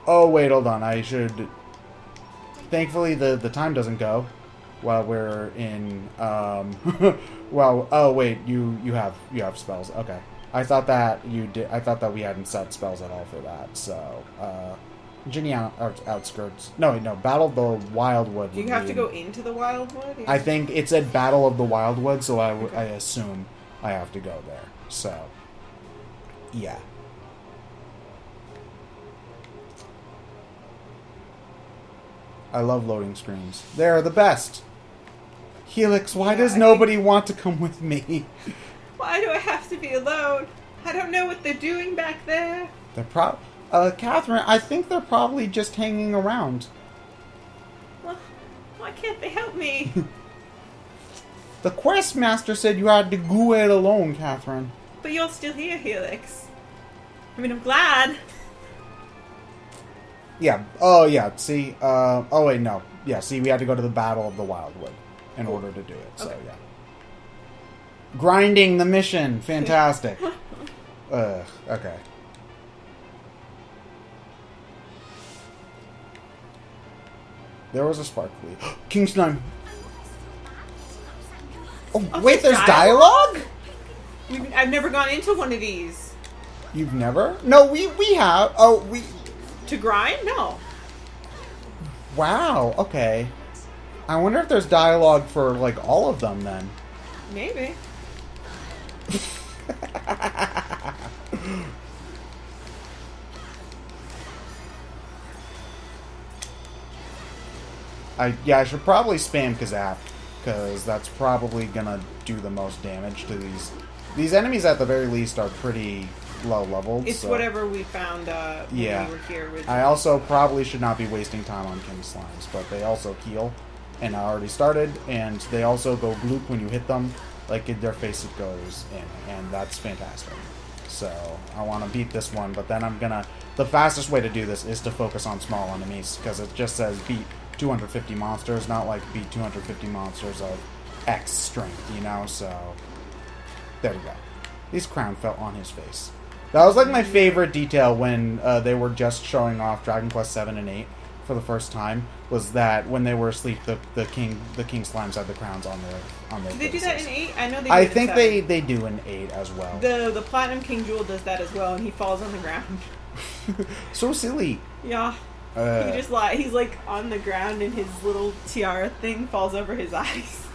Oh, wait, hold on. I should... Thankfully, the time doesn't go while we're in... well, oh, wait, you have spells. Okay. I thought that you did... I thought that we hadn't set spells at all for that, so... Ginny Outskirts. No, Battle of the Wildwood. Do you have to go into the Wildwood? I think it said Battle of the Wildwood, so I assume I have to go there. So, yeah. I love loading screens. They're the best. Helix, why does nobody want to come with me? Why do I have to be alone? I don't know what they're doing back there. They're Qatherine, I think they're probably just hanging around. Well, why can't they help me? The quest master said you had to go it alone, Qatherine. But you're still here, Helix. I mean, I'm glad. Yeah. Oh, yeah. See? Oh, wait, no. Yeah, see, we had to go to the Battle of the Wildwood in order to do it. So, okay. Yeah. Grinding the mission. Fantastic. Okay. There was a sparkly. King Slime. Oh, wait, there's dialogue? I've never gone into one of these. You've never? No, we have. Oh, we... To grind? No. Wow, okay. I wonder if there's dialogue for, like, all of them, then. Maybe. I should probably spam Kazap, because that's probably gonna do the most damage to these. These enemies, at the very least, are pretty low leveled. It's so. Whatever we found when we were here. I also probably should not be wasting time on King Slimes, but they also heal, and I already started, and they also go gloop when you hit them. Like, in their face it goes in, and that's fantastic. So, I want to beat this one, but then I'm gonna... The fastest way to do this is to focus on small enemies, because it just says beat 250 monsters, not like beat 250 monsters of X strength, you know, so... There we go. His crown fell on his face. That was like my favorite detail when they were just showing off Dragon Quest 7 and 8 for the first time, was that when they were asleep, the king slimes had the crowns on their Did they do that in 8? I know they. I think they do in 8 as well. The Platinum King Jewel does that as well, and he falls on the ground. So silly. Yeah. He's like on the ground, and his little tiara thing falls over his eyes.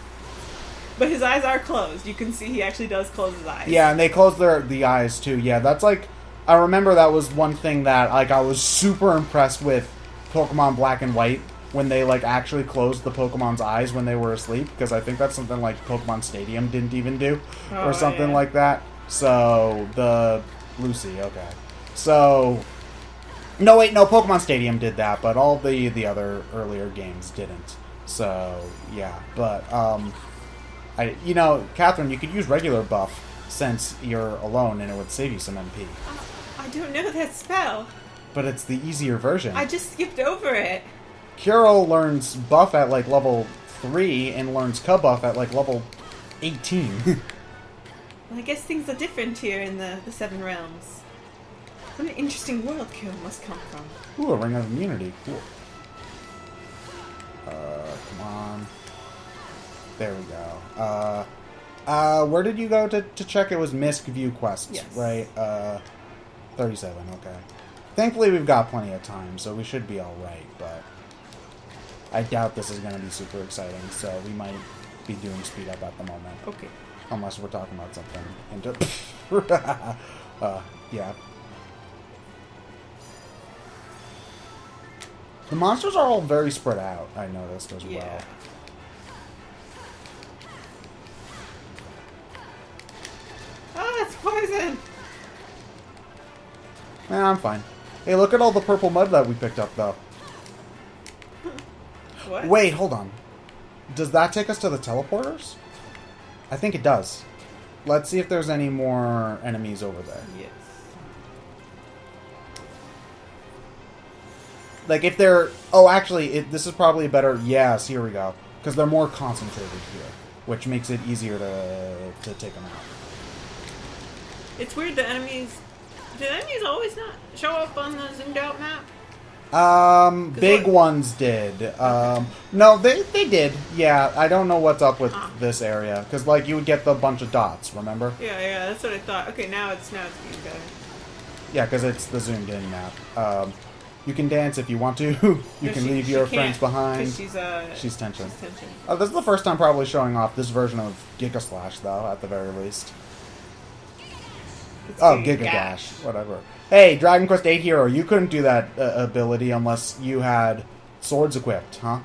But his eyes are closed. You can see he actually does close his eyes. Yeah, and they close the eyes too. Yeah, that's like, I remember that was one thing that like I was super impressed with Pokemon Black and White, when they like actually closed the Pokemon's eyes when they were asleep, because I think that's something like Pokemon Stadium didn't even do, or something like that. So the Lucy, okay. So no, wait, no, Pokemon Stadium did that, but all the other earlier games didn't. So yeah, but Qatherine, you could use regular buff since you're alone, and it would save you some MP. I don't know that spell. But it's the easier version. I just skipped over it. Kuro learns buff at like level 3 and learns K-buff at like level 18. Well, I guess things are different here in the Seven Realms. What an interesting world Kuro must come from. Ooh, a Ring of Immunity. Cool. Come on. There we go. Where did you go to check? It was Misc View Quests, yes. Right? 37, okay. Thankfully, we've got plenty of time, so we should be alright, but I doubt this is going to be super exciting, so we might be doing speed up at the moment. Okay. Unless we're talking about something. Yeah. The monsters are all very spread out, I noticed as well. Oh, that's poison! I'm fine. Hey, look at all the purple mud that we picked up, though. What? Wait, hold on. Does that take us to the teleporters? I think it does. Let's see if there's any more enemies over there. Yes. Like, if they're... Oh, actually, this is probably a better... Yes, here we go. Because they're more concentrated here, which makes it easier to take them out. It's weird, the enemies... Do the enemies always not show up on the zoomed out map? Big ones did. No, they did. Yeah, I don't know what's up with this area. Because, like, you would get the bunch of dots, remember? Yeah, that's what I thought. Okay, now it's being better. Yeah, because it's the zoomed-in map. You can dance if you want to. You can leave your friends behind. She's tension. This is the first time probably showing off this version of Giga Slash, though, at the very least. Giga Dash. Whatever. Hey, Dragon Quest VIII Hero, you couldn't do that ability unless you had swords equipped, huh?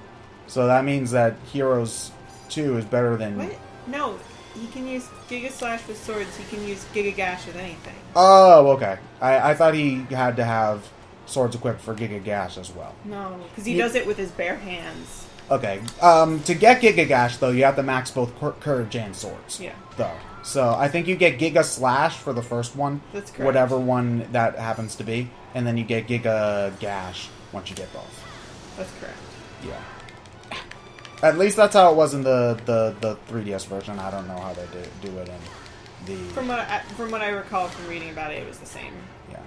So that means that Heroes 2 is better than... What? No, he can use Giga Slash with swords, he can use Giga Gash with anything. Oh, okay. I thought he had to have swords equipped for Giga Gash as well. No, because he does it with his bare hands. Okay. To get Giga Gash, though, you have to max both Courage and Swords. Yeah. Though. So I think you get Giga Slash for the first one. That's correct. Whatever one that happens to be. And then you get Giga Gash once you get both. That's correct. Yeah. At least that's how it was in the 3DS version. I don't know how they do it in the... From what I recall from reading about it, it was the same. Yeah.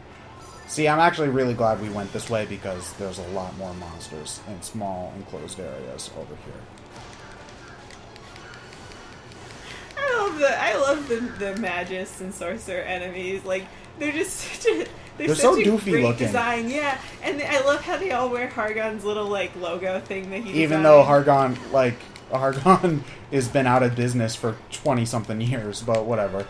See, I'm actually really glad we went this way because there's a lot more monsters in small enclosed areas over here. I love the Magus and Sorcerer enemies. Like, they're just such a... They're such so a doofy great looking. Design, yeah. And I love how they all wear Hargon's little, like, logo thing that he designed. Even though Hargon has been out of business for 20-something years, but whatever.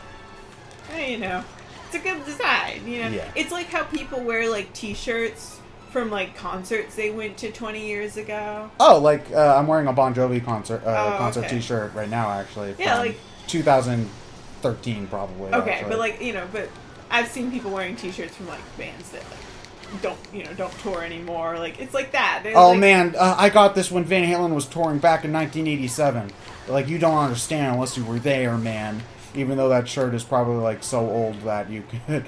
You know, it's a good design, you know? Yeah. It's like how people wear, like, t-shirts from, like, concerts they went to 20 years ago. Oh, like, I'm wearing a Bon Jovi concert okay. t-shirt right now, actually. Yeah, like... 2013, probably. Okay, actually. but, like, you know, but I've seen people wearing t-shirts from, like, bands that, like, don't tour anymore. Like, it's like that. They're oh, like, man, I got this when Van Halen was touring back in 1987. Like, you don't understand unless you were there, man. Even though that shirt is probably, like, so old that you could...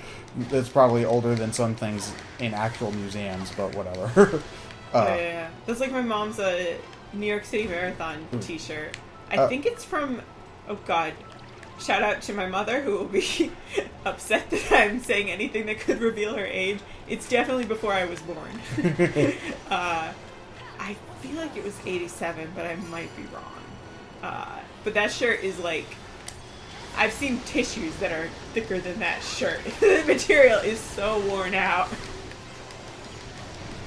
It's probably older than some things in actual museums, but whatever. Yeah. That's like my mom's New York City Marathon t-shirt. I think it's from... Oh, God. Shout out to my mother, who will be upset that I'm saying anything that could reveal her age. It's definitely before I was born. I feel like it was 87, but I might be wrong. But that shirt is like... I've seen tissues that are thicker than that shirt. The material is so worn out.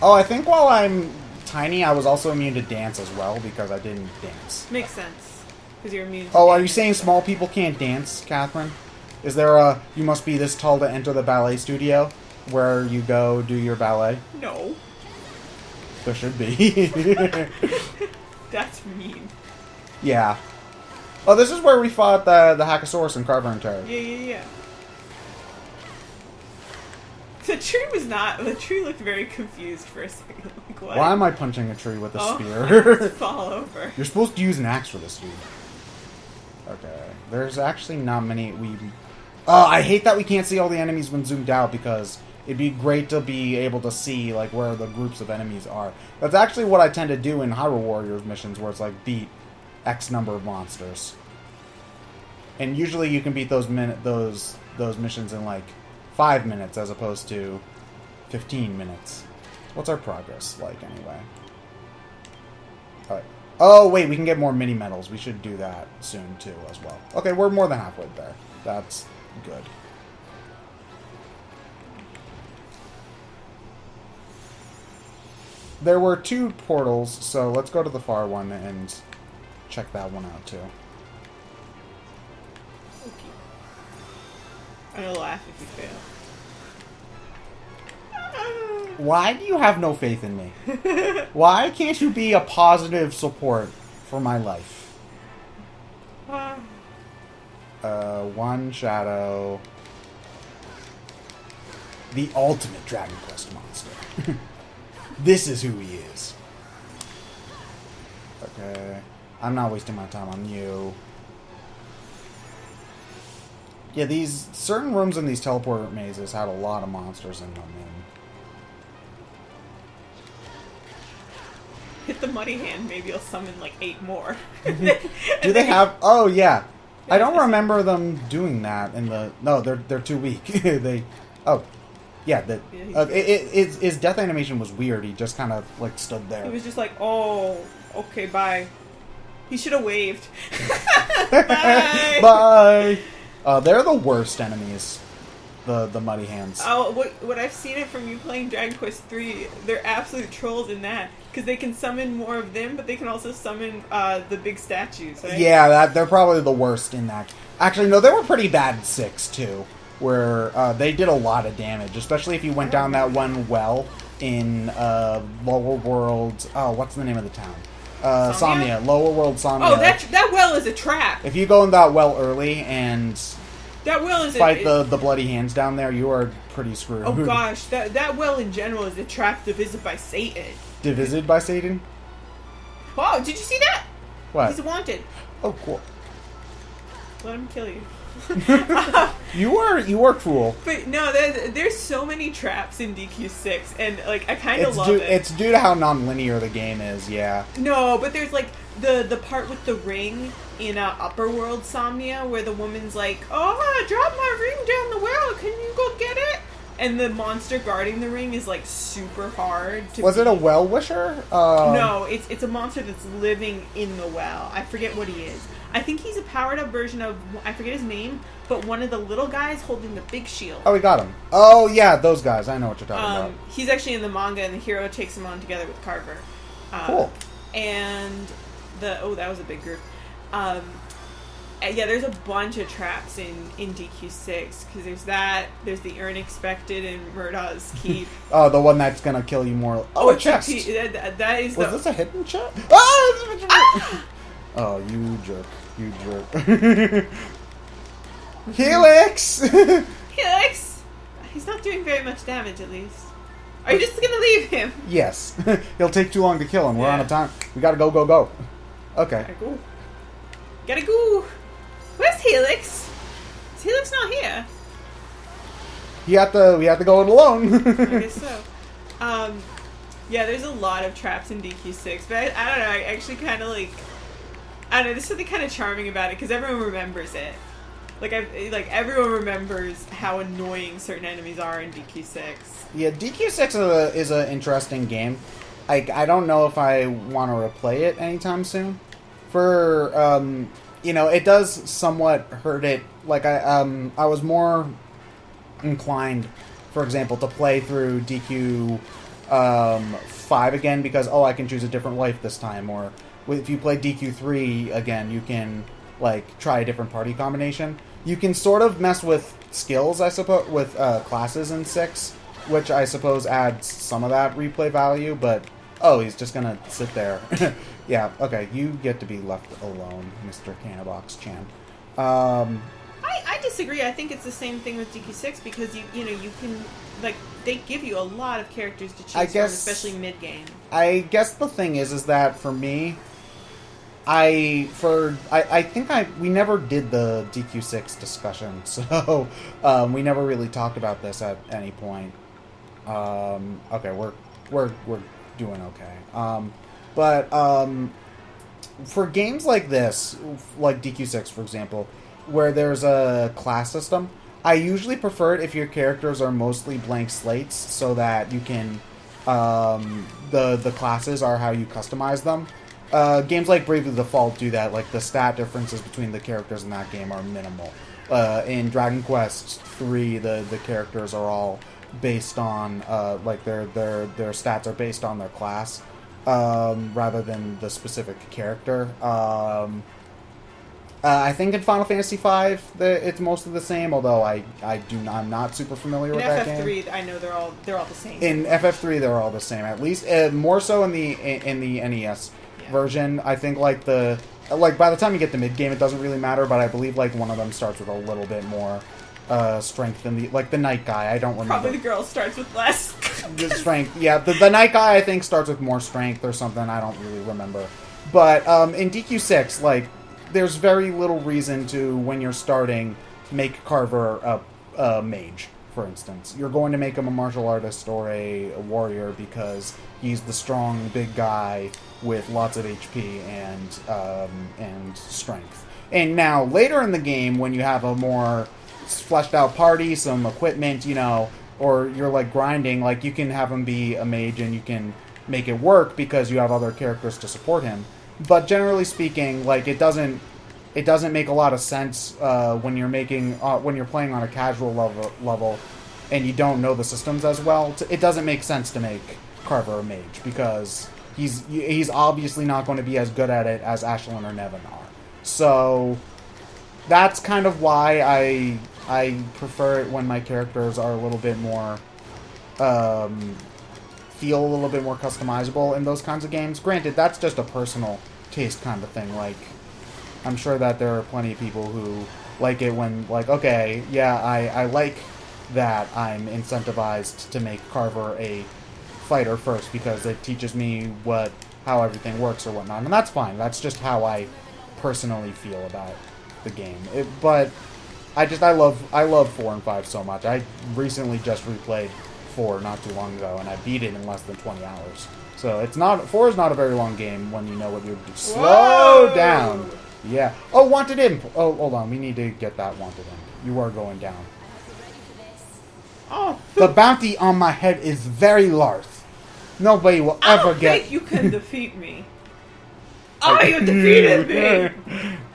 Oh, I think while I'm tiny, I was also immune to dance as well, because I didn't dance. Makes sense. Because you're immune to Oh, are you dance. saying small people can't dance, Catherine? Is there a, you must be this tall to enter the ballet studio, where you go do your ballet? No. There should be. That's mean. Yeah. Oh, this is where we fought the Hackosaurus and Carver and Terry. Yeah. The tree looked very confused for a second. Like, what? Why am I punching a tree with a I spear? fall over. You're supposed to use an axe for this, dude. Okay. There's actually not many... I hate that we can't see all the enemies when zoomed out, because it'd be great to be able to see, like, where the groups of enemies are. That's actually what I tend to do in Hyrule Warriors missions, where it's like, beat X number of monsters. And usually you can beat those missions in, like, 5 minutes as opposed to 15 minutes. What's our progress like, anyway? Alright. Oh, wait, we can get more mini-medals. We should do that soon, too, as well. Okay, we're more than halfway there. That's good. There were 2 portals, so let's go to the far one and check that one out, too. Okay. I'm gonna laugh if you fail. Why do you have no faith in me? Why can't you be a positive support for my life? One shadow. The ultimate Dragon Quest monster. This is who he is. Okay. I'm not wasting my time on you. Yeah, these certain rooms in these teleport mazes had a lot of monsters in them. Hit the muddy hand, maybe you'll summon like 8 more. Do they have... Oh, yeah. I don't remember them doing that in the... No, they're too weak. Oh. Yeah, Yeah, his death animation was weird. He just kind of like stood there. He was just like, oh, okay, bye. He should have waved. Bye. Bye. They're the worst enemies. The muddy hands. Oh, what I've seen it from you playing Dragon Quest 3, they're absolute trolls in that. Because they can summon more of them, but they can also summon the big statues, right? Yeah, they're probably the worst in that. Actually, no, they were pretty bad in 6, too. Where they did a lot of damage, especially if you went down that one well in Lower World... Oh, what's the name of the town? Somnia. Lower World Somnia. Oh, that well is a trap! If you go in that well early and... That well is fight the bloody hands down there, you are pretty screwed. Oh gosh, that well in general is a trap divided by Satan. Divided by Satan? Oh, did you see that? What? He's wanted. Oh, cool. Let him kill you. You are cruel. But no, there's so many traps in DQ6, and like I kind of love it. It's due to how non-linear the game is, yeah. No, but there's like the part with the ring in Upper World Somnia where the woman's like, "Oh, I dropped my ring down the well. Can you go get it?" And the monster guarding the ring is like super hard. Was it a well wisher? No, it's a monster that's living in the well. I forget what he is. I think he's a powered up version of, I forget his name, but one of the little guys holding the big shield. Oh, we got him. Oh, yeah, those guys. I know what you're talking about. He's actually in the manga, and the hero takes him on together with Carver. Cool. And that was a big group. Yeah, there's a bunch of traps in DQ6, because there's the Unexpected in Murdoch's Keep. Oh, the one that's gonna kill you more. Oh, a chest. That is Was this a hidden chest? Ah! Oh, you jerk. You jerk. Helix! Helix! He's not doing very much damage, at least. Are you just gonna leave him? Yes. He'll take too long to kill him. We're out of time. We gotta go. Okay. Gotta go. Where's Helix? Is Helix not here? We have to go it alone. I guess so. Yeah, there's a lot of traps in DQ6, but I don't know, I actually kind of like... I don't know, there's something kind of charming about it, because everyone remembers it. Like everyone remembers how annoying certain enemies are in DQ6. Yeah, DQ6 is an interesting game. I don't know if I want to replay it anytime soon. For, it does somewhat hurt it. Like, I was more inclined, for example, to play through DQ 5 again because, I can choose a different life this time. Or if you play DQ3 again, you can, like, try a different party combination. You can sort of mess with skills, I suppose, with classes in 6, which I suppose adds some of that replay value, but, he's just gonna sit there. Yeah, okay, you get to be left alone, Mr. Cannibox-chan. I disagree. I think it's the same thing with DQ6 because you can, like, they give you a lot of characters to choose from, especially mid-game. I guess the thing is that for me, I think we never did the DQ6 discussion, so we never really talked about this at any point. Okay, we're doing okay. But for games like this, like DQ6 for example, where there's a class system, I usually prefer it if your characters are mostly blank slates, so that you can the classes are how you customize them. Games like Bravely Default do that. Like, the stat differences between the characters in that game are minimal. In Dragon Quest 3, the characters are all based on like their stats are based on their class rather than the specific character. I think in Final Fantasy V it's mostly the same, although I'm not super familiar with that game. In FF3, I know they're all the same. In FF3, they're all the same. At least more so in the NES version. I think by the time you get to mid game, it doesn't really matter. But I believe one of them starts with a little bit more strength than the Knight guy. I don't remember. Probably the girl starts with less. Strength. Yeah, the Knight guy I think starts with more strength or something. I don't really remember. But in DQ6, there's very little reason to, when you're starting, make Carver a mage, for instance. You're going to make him a martial artist or a warrior because he's the strong, big guy with lots of HP and strength. And now, later in the game, when you have a more fleshed out party, some equipment, or you're like grinding, like you can have him be a mage and you can make it work because you have other characters to support him. But generally speaking, like it doesn't make a lot of sense when you're playing on a casual level and you don't know the systems as well. It doesn't make sense to make Carver a mage because he's obviously not going to be as good at it as Ashlyn or Nevin are. So that's kind of why I prefer it when my characters are a little bit more feel a little bit more customizable in those kinds of games. Granted, that's just a personal taste kind of thing. Like, I'm sure that there are plenty of people who like it when, like, okay, yeah, I like that I'm incentivized to make Carver a fighter first because it teaches me how everything works or whatnot, and that's fine. That's just how I personally feel about the game. But I love 4 and 5 so much. I recently just replayed 4 not too long ago, and I beat it in less than 20 hours. So 4 is not a very long game when you know what you're doing. Slow down. Yeah. Oh, Wanted Imp. Oh, hold on. We need to get that Wanted Imp. You are going down. Oh. The bounty on my head is very large. Nobody will ever get... I don't think you can defeat me. Oh, you defeated me!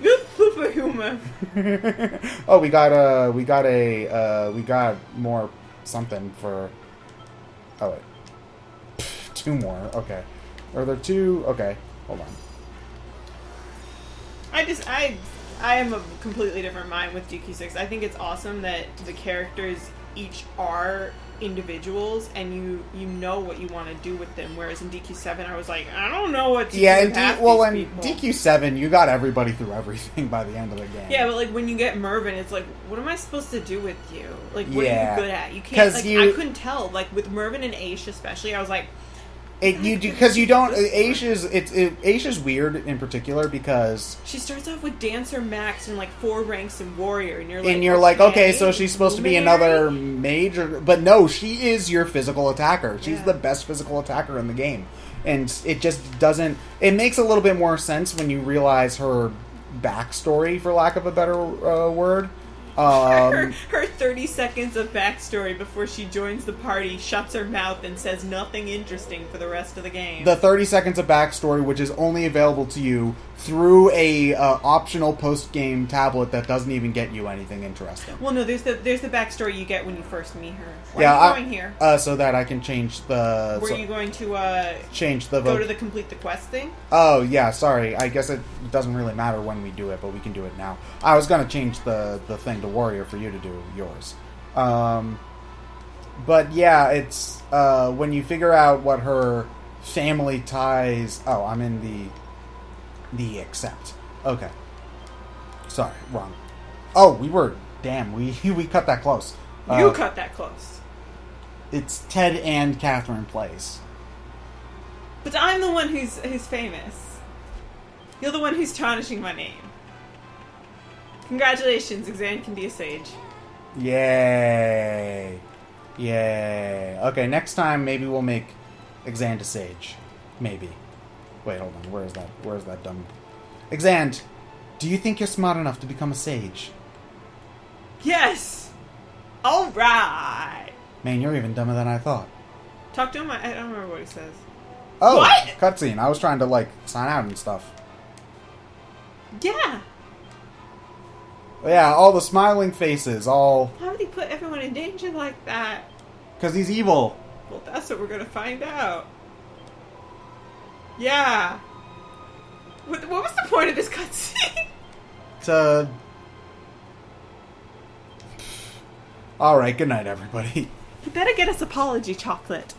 You superhuman. Oh, we got more something for... Oh, wait. 2 more. Okay. Are there 2? Okay. Hold on. I am of a completely different mind with DQ6. I think it's awesome that the characters each are individuals and you know what you want to do with them, whereas in DQ7 I was like, I don't know what to do with half these people. DQ7 you got everybody through everything by the end of the game. Yeah, but like when you get Mervin, it's like, what am I supposed to do with you? Like, what are you good at? You can't, I couldn't tell. Like with Mervin and Aish especially, I was like, because you don't. Aish is weird in particular because she starts off with Dancer Max and like 4 ranks in Warrior, and you're like, okay, so she's supposed to be another mage, but no, she is your physical attacker. She's the best physical attacker in the game, and it just doesn't. It makes a little bit more sense when you realize her backstory, for lack of a better word. Her 30 seconds of backstory before she joins the party, shuts her mouth, and says nothing interesting for the rest of the game. The 30 seconds of backstory, which is only available to you through a optional post-game tablet that doesn't even get you anything interesting. Well, no, there's the backstory you get when you first meet her. Why are you going here? So that I can change the... Were you going to change the go to the complete the quest thing? Oh, yeah, sorry. I guess it doesn't really matter when we do it, but we can do it now. I was going to change the thing to Warrior for you to do yours. But yeah, it's when you figure out what her family ties... Oh, I'm in the accept. Okay. Sorry, wrong. Oh, we cut that close. You cut that close. It's Ted and Qatherine plays. But I'm the one who's famous. You're the one who's tarnishing my name. Congratulations, Exand can be a sage. Yay. Okay, next time maybe we'll make Exand a sage. Maybe. Wait, hold on. Where's that dumb... Exand, do you think you're smart enough to become a sage? Yes! Alright! Man, you're even dumber than I thought. Talk to him. I don't remember what he says. Oh! What? Cutscene. I was trying to, sign out and stuff. Yeah! Yeah, all the smiling faces, all... Why would he put everyone in danger like that? Because he's evil. Well, that's what we're gonna find out. Yeah. What was the point of this cutscene? Alright, good night, everybody. You better get us apology chocolate.